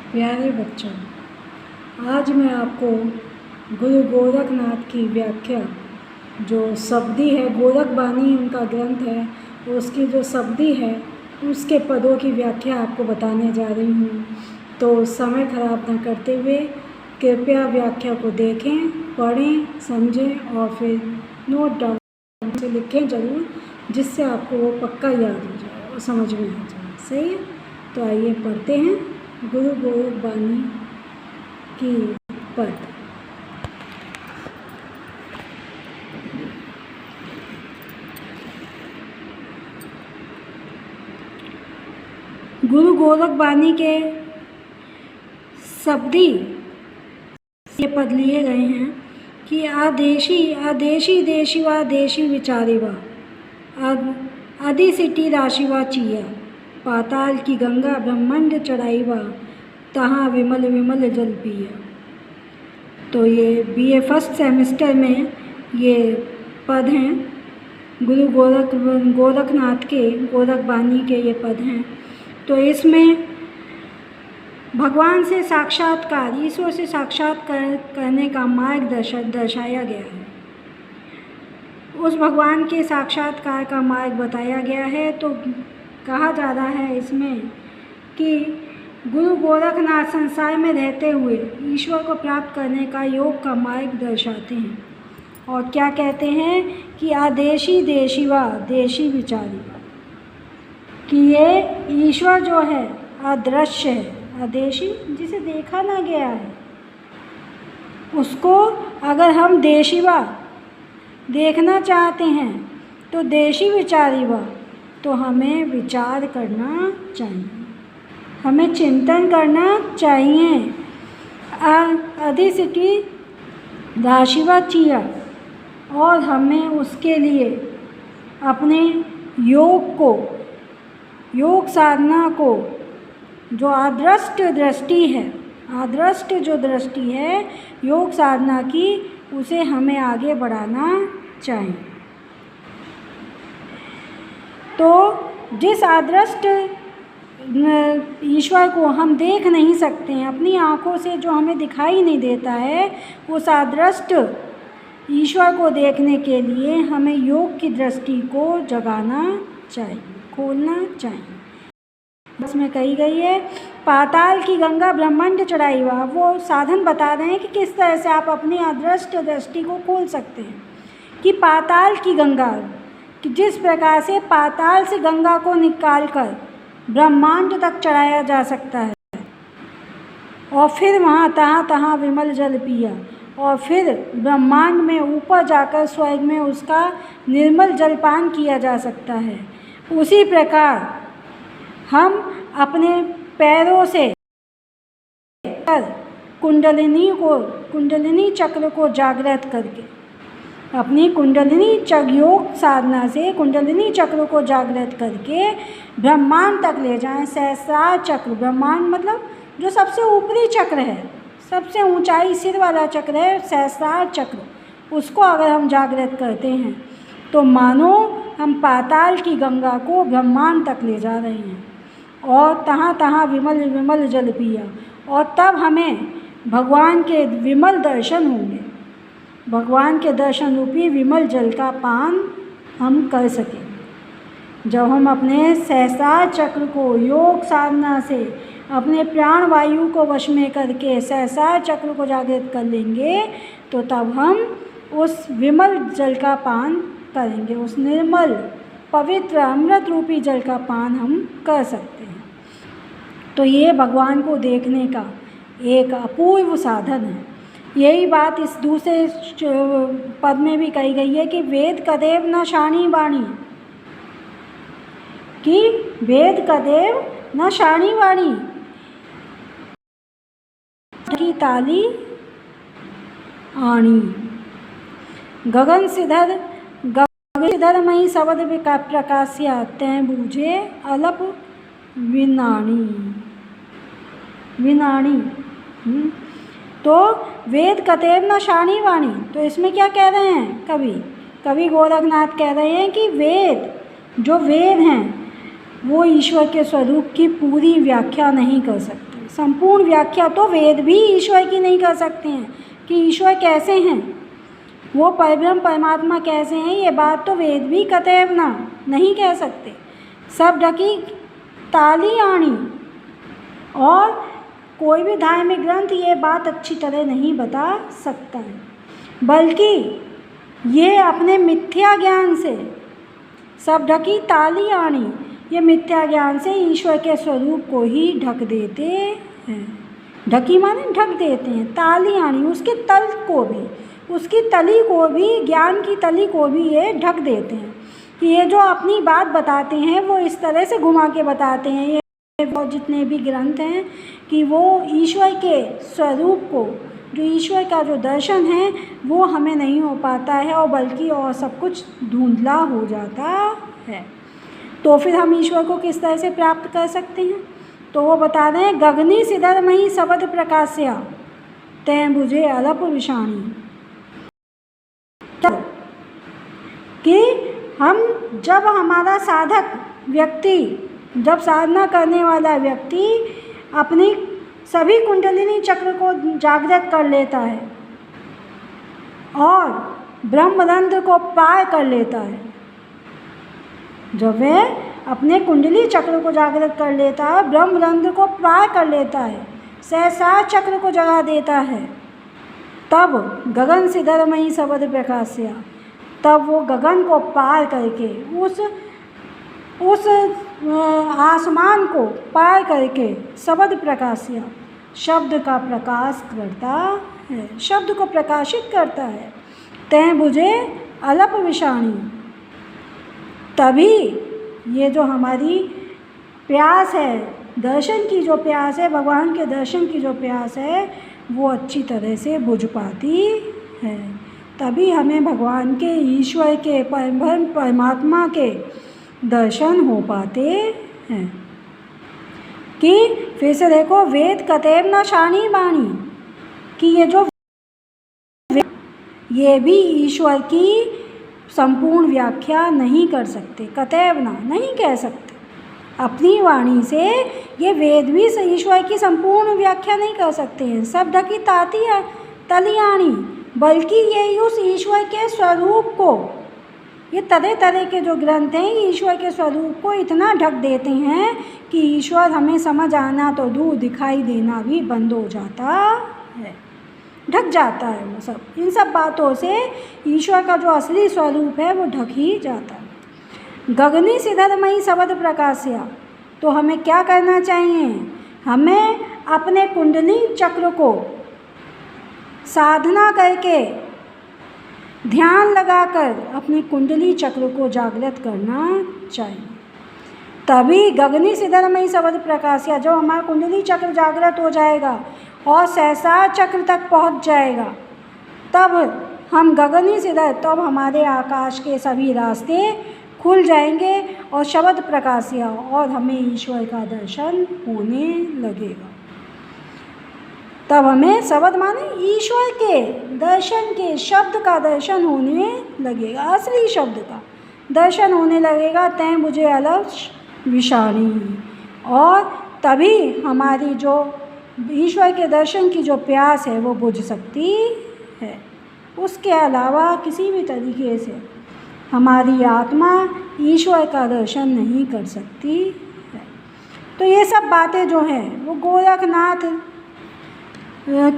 प्यारे बच्चों, आज मैं आपको गुरु गोरखनाथ की व्याख्या जो शब्दी है, गोरख बानी उनका ग्रंथ है, उसकी जो शब्दी है उसके पदों की व्याख्या आपको बताने जा रही हूँ। तो समय खराब न करते हुए कृपया व्याख्या को देखें, पढ़ें, समझें और फिर नोट डाउन से लिखें ज़रूर, जिससे आपको वो पक्का याद हो जाए और समझ में आ जाए। सही है? तो आइए पढ़ते हैं गुरु गोरख बानी की पद। गुरु गोरख बानी के शब्दी ये पद लिए गए हैं कि आदेशी देशिवा देशी विचारेवा आदि सिटी राशिवा चिया पाताल की गंगा ब्रह्मांड चढ़ाईवा तहाँ विमल विमल जल पिया। तो ये बीए फर्स्ट सेमेस्टर में ये पद हैं, गुरु गोरखनाथ के, गोरख बानी के ये पद हैं। तो इसमें भगवान से साक्षात्कार, ईश्वर से साक्षात्कार करने का मार्ग दर्शाया गया है। उस भगवान के साक्षात्कार का मार्ग बताया गया है। तो कहा जा रहा है इसमें कि गुरु गोरखनाथ संसार में रहते हुए ईश्वर को प्राप्त करने का योग का मार्ग दर्शाते हैं। और क्या कहते हैं कि आदेशी देशिवा देशी विचारी, कि ये ईश्वर जो है अदृश्य है, आदेशी जिसे देखा ना गया है, उसको अगर हम देशिवा देखना चाहते हैं तो देशी विचारीवा, तो हमें विचार करना चाहिए, हमें चिंतन करना चाहिए। अधिसिटी राशिवा चिया, और हमें उसके लिए अपने योग साधना को, जो आदृष्ट दृष्टि है, आदृष्ट जो दृष्टि है योग साधना की, उसे हमें आगे बढ़ाना चाहिए। तो जिस आदृष्ट ईश्वर को हम देख नहीं सकते हैं, अपनी आँखों से जो हमें दिखाई नहीं देता है, उस आदृष्ट ईश्वर को देखने के लिए हमें योग की दृष्टि को जगाना चाहिए, खोलना चाहिए। बस में कही गई है पाताल की गंगा ब्रह्मांड चढ़ाईवा, वो साधन बता रहे हैं कि किस तरह से आप अपनी अदृष्ट दृष्टि को खोल सकते हैं। कि पाताल की गंगा, कि जिस प्रकार से पाताल से गंगा को निकालकर ब्रह्मांड तक चढ़ाया जा सकता है, और फिर वहाँ तहाँ विमल जल पिया, और फिर ब्रह्मांड में ऊपर जाकर स्वर्ग में उसका निर्मल जलपान किया जा सकता है, उसी प्रकार हम अपने पैरों से कुंडलिनी चक्र को जागृत करके, अपनी योग साधना से कुंडलिनी चक्र को जागृत करके ब्रह्मांड तक ले जाएं। सहस्रार चक्र, ब्रह्मांड मतलब जो सबसे ऊपरी चक्र है, सबसे ऊंचाई सिर वाला चक्र है सहस्रार चक्र, उसको अगर हम जागृत करते हैं तो मानो हम पाताल की गंगा को ब्रह्मांड तक ले जा रहे हैं। और तहाँ विमल विमल जल पिया, और तब हमें भगवान के विमल दर्शन होंगे, भगवान के दर्शन रूपी विमल जल का पान हम कर सकें। जब हम अपने सहस्रार चक्र को योग साधना से अपने प्राण वायु को वश में करके सहस्रार चक्र को जागृत कर लेंगे, तो तब हम उस विमल जल का पान करेंगे, उस निर्मल पवित्र अमृत रूपी जल का पान हम कर सकते हैं। तो ये भगवान को देखने का एक अपूर्व साधन है। यही बात इस दूसरे पद में भी कही गई है कि वेद कदेव न शाणी वाणी, कि वेद कदेव न शाणी वाणी की ताली आणी, गगन सिधर मई शब्द प्रकाश्या तैं बूझे अलप विनाणी। तो वेद कतेव न शाणी वाणी, तो इसमें क्या कह रहे हैं कवि गोरखनाथ कह रहे हैं कि वेद हैं वो ईश्वर के स्वरूप की पूरी व्याख्या नहीं कर सकते। संपूर्ण व्याख्या तो वेद भी ईश्वर की नहीं कर सकते हैं कि ईश्वर कैसे हैं, वो परब्रह्म परमात्मा कैसे हैं, ये बात तो वेद भी कतई ना नहीं कह सकते। सब ढकी ताली आनी, और कोई भी धार्मिक ग्रंथ ये बात अच्छी तरह नहीं बता सकता है, बल्कि ये अपने मिथ्या ज्ञान से, सब ढकी ताली आनी, ये मिथ्या ज्ञान से ईश्वर के स्वरूप को ही ढक देते हैं। ढकी माने ढक देते हैं, ताली आनी उसके तल को भी, उसकी तली को भी, ज्ञान की तली को भी ये ढक देते हैं कि ये जो अपनी बात बताते हैं वो इस तरह से घुमा के बताते हैं, ये जितने भी ग्रंथ हैं, कि वो ईश्वर के स्वरूप को, जो ईश्वर का जो दर्शन है वो हमें नहीं हो पाता है, और बल्कि और सब कुछ धुंधला हो जाता है। तो फिर हम ईश्वर को किस तरह से प्राप्त कर सकते हैं? तो वो बता रहे हैं, गगनी सिदरमयी शब्द प्रकाश्या तैं बुझे अलप विषाणी, कि हम जब हमारा साधक व्यक्ति, जब साधना करने वाला व्यक्ति अपनी सभी कुंडलिनी चक्र को जागृत कर लेता है और ब्रह्मरंध्र को पार कर लेता है, जब वह अपने कुंडली चक्र को जागृत कर लेता है, ब्रह्मरंध्र को पार कर लेता है, सहस्रार चक्र को जगा देता है, तब गगन सिदरमयी शब्द प्रकाश्या, तब वो गगन को पार करके उस आसमान को पार करके शब्द प्रकाश्या, शब्द का प्रकाश करता है, शब्द को प्रकाशित करता है। तैं बुझे अलप विषाणी, तभी ये जो हमारी प्यास है, दर्शन की जो प्यास है, भगवान के दर्शन की जो प्यास है, वो अच्छी तरह से बुझ पाती है। तभी हमें भगवान के, ईश्वर के, परब्रह्म परमात्मा के दर्शन हो पाते हैं। कि फिर से देखो, वेद कतैव न शाणी बाणी, कि ये जो ये भी ईश्वर की संपूर्ण व्याख्या नहीं कर सकते, कतैव ना नहीं कह सकते अपनी वाणी से, ये वेद भी ईश्वर की संपूर्ण व्याख्या नहीं कर सकते हैं। सब ढकी ताती है तलियाणी, बल्कि ये उस ईश्वर के स्वरूप को, ये तरह तरह के जो ग्रंथ हैं ईश्वर के स्वरूप को इतना ढक देते हैं कि ईश्वर हमें समझ आना तो दूर, दिखाई देना भी बंद हो जाता है, ढक जाता है वो सब। इन सब बातों से ईश्वर का जो असली स्वरूप है वो ढक ही जाता है। गगनी सिदरमयी शब्द प्रकाश्या, तो हमें क्या करना चाहिए? हमें अपने कुंडली चक्र को साधना करके, ध्यान लगाकर अपनी कुंडली चक्र को जागृत करना चाहिए। तभी गगनी सिदरमयी शब्द प्रकाश्या, जब हमारा कुंडली चक्र जागृत हो जाएगा और सहस्रार चक्र तक पहुंच जाएगा, तब हम गगनी सिदर, तब हमारे आकाश के सभी रास्ते खुल जाएंगे और शब्द प्रकाश्या, और हमें ईश्वर का दर्शन होने लगेगा। तब हमें शब्द माने ईश्वर के दर्शन के, शब्द का दर्शन होने लगेगा, असली शब्द का दर्शन होने लगेगा। तैं मुझे अलप विषाणी, और तभी हमारी जो ईश्वर के दर्शन की जो प्यास है वो बुझ सकती है। उसके अलावा किसी भी तरीके से हमारी आत्मा ईश्वर का दर्शन नहीं कर सकती है। तो ये सब बातें जो हैं वो गोरखनाथ,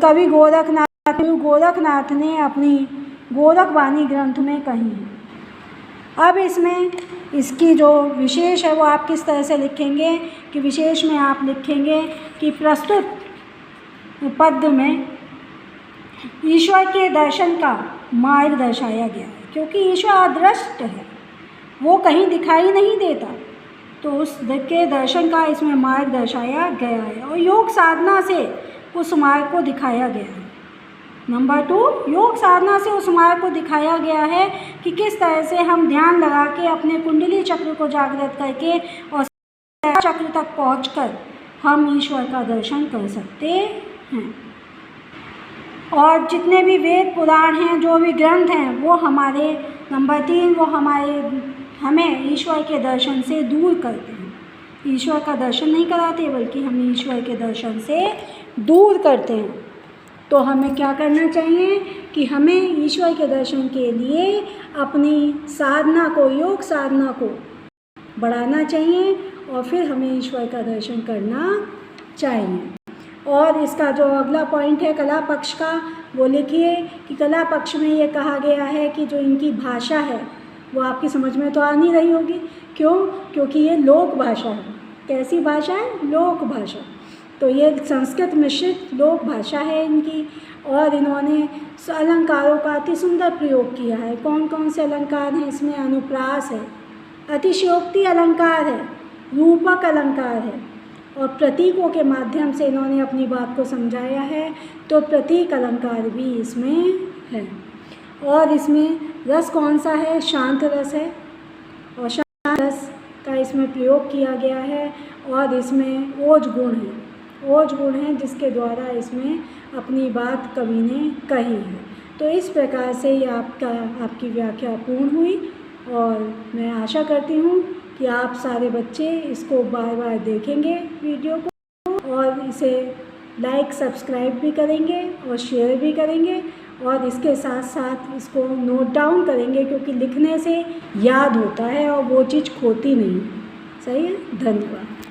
कवि गोरखनाथ ने अपनी गोरखवाणी ग्रंथ में कही है। अब इसमें इसकी जो विशेष है वो आप किस तरह से लिखेंगे कि विशेष में आप लिखेंगे कि प्रस्तुत पद में ईश्वर के दर्शन का मार्ग दर्शाया गया है, क्योंकि ईश्वर अदृष्ट है, वो कहीं दिखाई नहीं देता, तो उस के दर्शन का इसमें मार्ग दर्शाया गया है, और योग साधना से उस मार्ग को दिखाया गया है। नंबर 2, योग साधना से उस मार्ग को दिखाया गया है कि किस तरह से हम ध्यान लगा के अपने कुंडली चक्र को जागृत करके और चक्र तक पहुंचकर हम ईश्वर का दर्शन कर सकते हैं। और जितने भी वेद पुराण हैं, जो भी ग्रंथ हैं, वो हमारे, नंबर 3, वो हमें ईश्वर के दर्शन से दूर करते हैं। ईश्वर का दर्शन नहीं कराते, बल्कि हम ईश्वर के दर्शन से दूर करते हैं। तो हमें क्या करना चाहिए कि हमें ईश्वर के दर्शन के लिए अपनी साधना को, योग साधना को बढ़ाना चाहिए और फिर हमें ईश्वर का दर्शन करना चाहिए। और इसका जो अगला पॉइंट है कला पक्ष का, वो लिखिए कि कला पक्ष में ये कहा गया है कि जो इनकी भाषा है वो आपकी समझ में तो आ नहीं रही होगी। क्यों? क्योंकि ये लोक भाषा है। कैसी भाषा है? लोक भाषा। तो ये संस्कृत मिश्रित लोक भाषा है इनकी, और इन्होंने अलंकारों का अति सुंदर प्रयोग किया है। कौन कौन से अलंकार हैं इसमें? अनुप्रास है, अतिशयोक्ति अलंकार है, रूपक अलंकार है, और प्रतीकों के माध्यम से इन्होंने अपनी बात को समझाया है। तो प्रतीक अलंकार भी इसमें है। और इसमें रस कौन सा है? शांत रस है, और शांत रस का इसमें प्रयोग किया गया है। और इसमें ओज गुण है, ओज गुण है जिसके द्वारा इसमें अपनी बात कवि ने कही है। तो इस प्रकार से ये आपकी व्याख्या पूर्ण हुई, और मैं आशा करती हूँ कि आप सारे बच्चे इसको बार बार देखेंगे वीडियो को, और इसे लाइक सब्सक्राइब भी करेंगे और शेयर भी करेंगे, और इसके साथ साथ इसको नोट डाउन करेंगे, क्योंकि लिखने से याद होता है और वो चीज़ खोती नहीं। सही है? धन्यवाद।